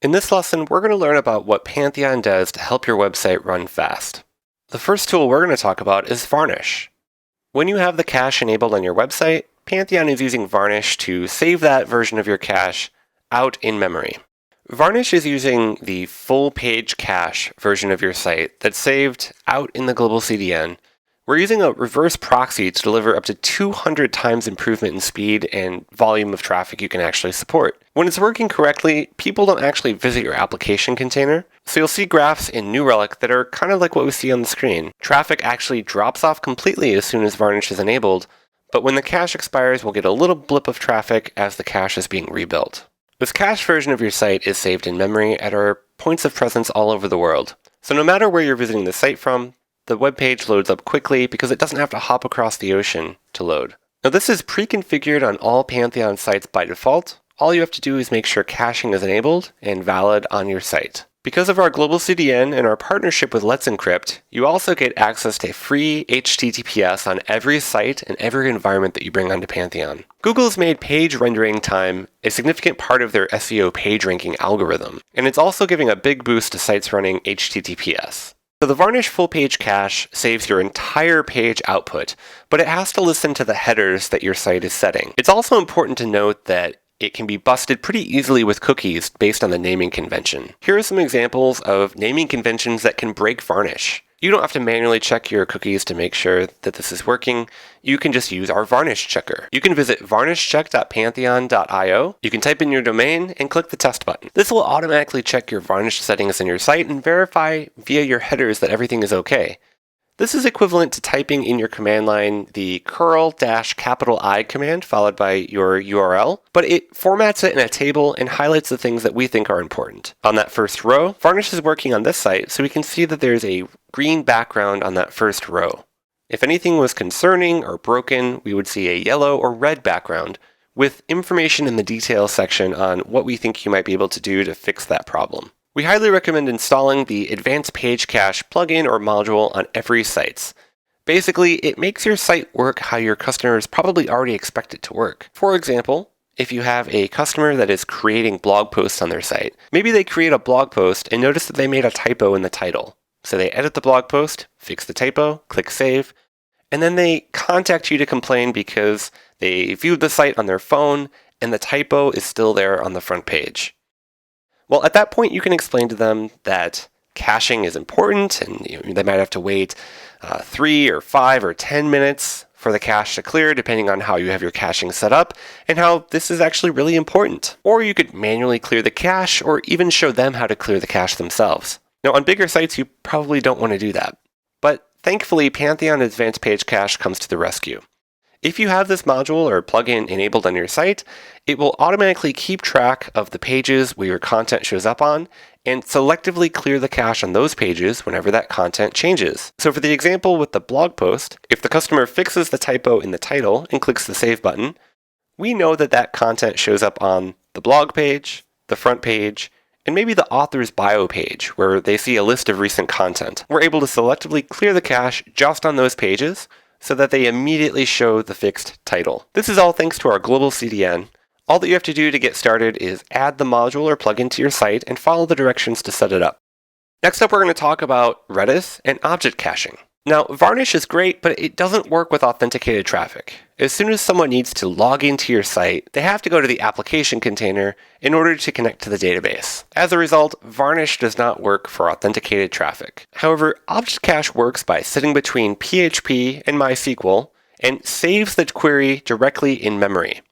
In this lesson, we're going to learn about what Pantheon does to help your website run fast. The first tool we're going to talk about is Varnish. When you have the cache enabled on your website, Pantheon is using Varnish to save that version of your cache out in memory. Varnish is using the full page cache version of your site that's saved out in the global CDN. We're using a reverse proxy to deliver up to 200 times improvement in speed and volume of traffic you can actually support. When it's working correctly, people don't actually visit your application container, so you'll see graphs in New Relic that are kind of like what we see on the screen. Traffic actually drops off completely as soon as Varnish is enabled, but when the cache expires, we'll get a little blip of traffic as the cache is being rebuilt. This cache version of your site is saved in memory at our points of presence all over the world. So no matter where you're visiting the site from, the web page loads up quickly because it doesn't have to hop across the ocean to load. Now this is pre-configured on all Pantheon sites by default. All you have to do is make sure caching is enabled and valid on your site. Because of our global CDN and our partnership with Let's Encrypt, you also get access to free HTTPS on every site and every environment that you bring onto Pantheon. Google's made page rendering time a significant part of their SEO page ranking algorithm, and it's also giving a big boost to sites running HTTPS. So the Varnish full page cache saves your entire page output, but it has to listen to the headers that your site is setting. It's also important to note that it can be busted pretty easily with cookies based on the naming convention. Here are some examples of naming conventions that can break Varnish. You don't have to manually check your cookies to make sure that this is working. You can just use our Varnish checker. You can visit varnishcheck.pantheon.io. You can type in your domain and click the test button. This will automatically check your Varnish settings in your site and verify via your headers that everything is okay. This is equivalent to typing in your command line the curl-I command followed by your URL, but it formats it in a table and highlights the things that we think are important. On that first row, Varnish is working on this site, so we can see that there's a green background on that first row. If anything was concerning or broken, we would see a yellow or red background with information in the details section on what we think you might be able to do to fix that problem. We highly recommend installing the Advanced Page Cache plugin or module on every site. Basically, it makes your site work how your customers probably already expect it to work. For example, if you have a customer that is creating blog posts on their site, maybe they create a blog post and notice that they made a typo in the title. So they edit the blog post, fix the typo, click save, and then they contact you to complain because they viewed the site on their phone and the typo is still there on the front page. Well, at that point, you can explain to them that caching is important and they might have to wait 3 or 5 or 10 minutes for the cache to clear, depending on how you have your caching set up and how this is actually really important. Or you could manually clear the cache or even show them how to clear the cache themselves. Now, on bigger sites, you probably don't want to do that. But thankfully, Pantheon Advanced Page Cache comes to the rescue. If you have this module or plugin enabled on your site, it will automatically keep track of the pages where your content shows up on and selectively clear the cache on those pages whenever that content changes. So for the example with the blog post, if the customer fixes the typo in the title and clicks the save button, we know that that content shows up on the blog page, the front page, and maybe the author's bio page where they see a list of recent content. We're able to selectively clear the cache just on those pages so that they immediately show the fixed title. This is all thanks to our global CDN. All that you have to do to get started is add the module or plugin to your site and follow the directions to set it up. Next up, we're going to talk about Redis and object caching. Now, Varnish is great, but it doesn't work with authenticated traffic. As soon as someone needs to log into your site, they have to go to the application container in order to connect to the database. As a result, Varnish does not work for authenticated traffic. However, Object Cache works by sitting between PHP and MySQL and saves the query directly in memory.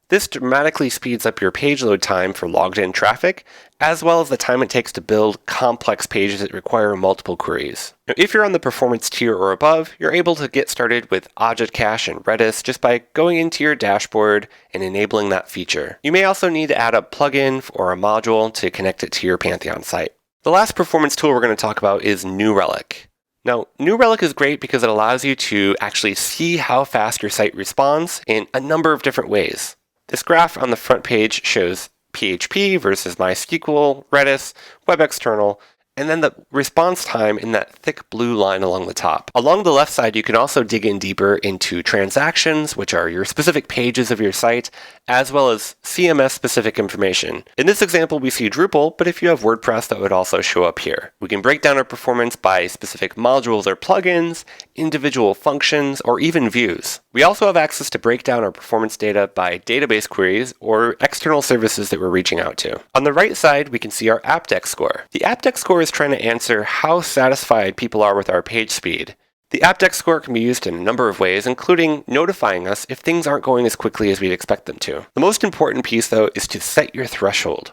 This dramatically speeds up your page load time for logged in traffic, as well as the time it takes to build complex pages that require multiple queries. Now, if you're on the performance tier or above, you're able to get started with Object Cache and Redis just by going into your dashboard and enabling that feature. You may also need to add a plugin or a module to connect it to your Pantheon site. The last performance tool we're going to talk about is New Relic. Now, New Relic is great because it allows you to actually see how fast your site responds in a number of different ways. This graph on the front page shows PHP versus MySQL, Redis, Web External, and then the response time in that thick blue line along the top. Along the left side, you can also dig in deeper into transactions, which are your specific pages of your site, as well as CMS-specific information. In this example, we see Drupal, but if you have WordPress, that would also show up here. We can break down our performance by specific modules or plugins, individual functions, or even views. We also have access to break down our performance data by database queries or external services that we're reaching out to. On the right side, we can see our Apdex score. The Apdex score is trying to answer how satisfied people are with our page speed. The Apdex score can be used in a number of ways, including notifying us if things aren't going as quickly as we'd expect them to. The most important piece, though, is to set your threshold.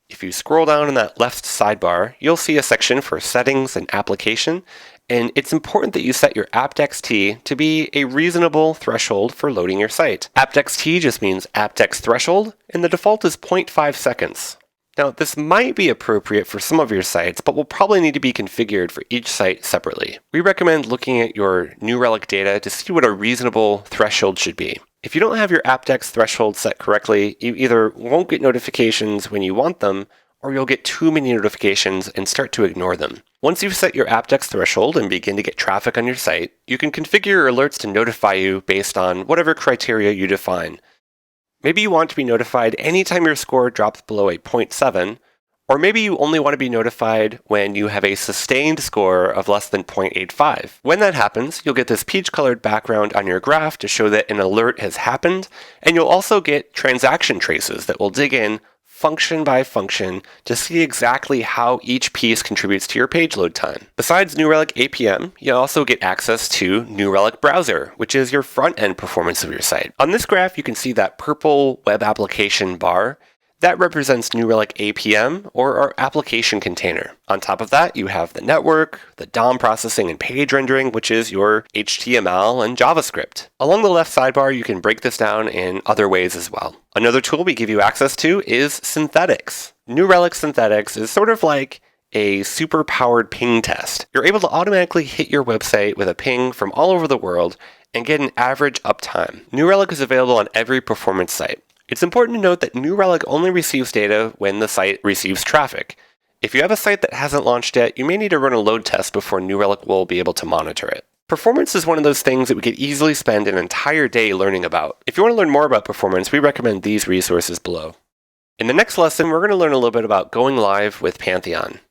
If you scroll down in that left sidebar, you'll see a section for settings and application, and it's important that you set your Apdex-T to be a reasonable threshold for loading your site. Apdex-T just means Apdex threshold, and the default is 0.5 seconds. Now, this might be appropriate for some of your sites, but will probably need to be configured for each site separately. We recommend looking at your New Relic data to see what a reasonable threshold should be. If you don't have your Apdex threshold set correctly, you either won't get notifications when you want them, or you'll get too many notifications and start to ignore them. Once you've set your Apdex threshold and begin to get traffic on your site, you can configure your alerts to notify you based on whatever criteria you define. Maybe you want to be notified anytime your score drops below a 0.7, or maybe you only want to be notified when you have a sustained score of less than 0.85. When that happens, you'll get this peach-colored background on your graph to show that an alert has happened, and you'll also get transaction traces that will dig in function by function to see exactly how each piece contributes to your page load time. Besides New Relic APM, you also get access to New Relic Browser, which is your front-end performance of your site. On this graph, you can see that purple web application bar. That represents New Relic APM, or our application container. On top of that, you have the network, the DOM processing and page rendering, which is your HTML and JavaScript. Along the left sidebar, you can break this down in other ways as well. Another tool we give you access to is Synthetics. New Relic Synthetics is sort of like a super-powered ping test. You're able to automatically hit your website with a ping from all over the world and get an average uptime. New Relic is available on every performance site. It's important to note that New Relic only receives data when the site receives traffic. If you have a site that hasn't launched yet, you may need to run a load test before New Relic will be able to monitor it. Performance is one of those things that we could easily spend an entire day learning about. If you want to learn more about performance, we recommend these resources below. In the next lesson, we're going to learn a little bit about going live with Pantheon.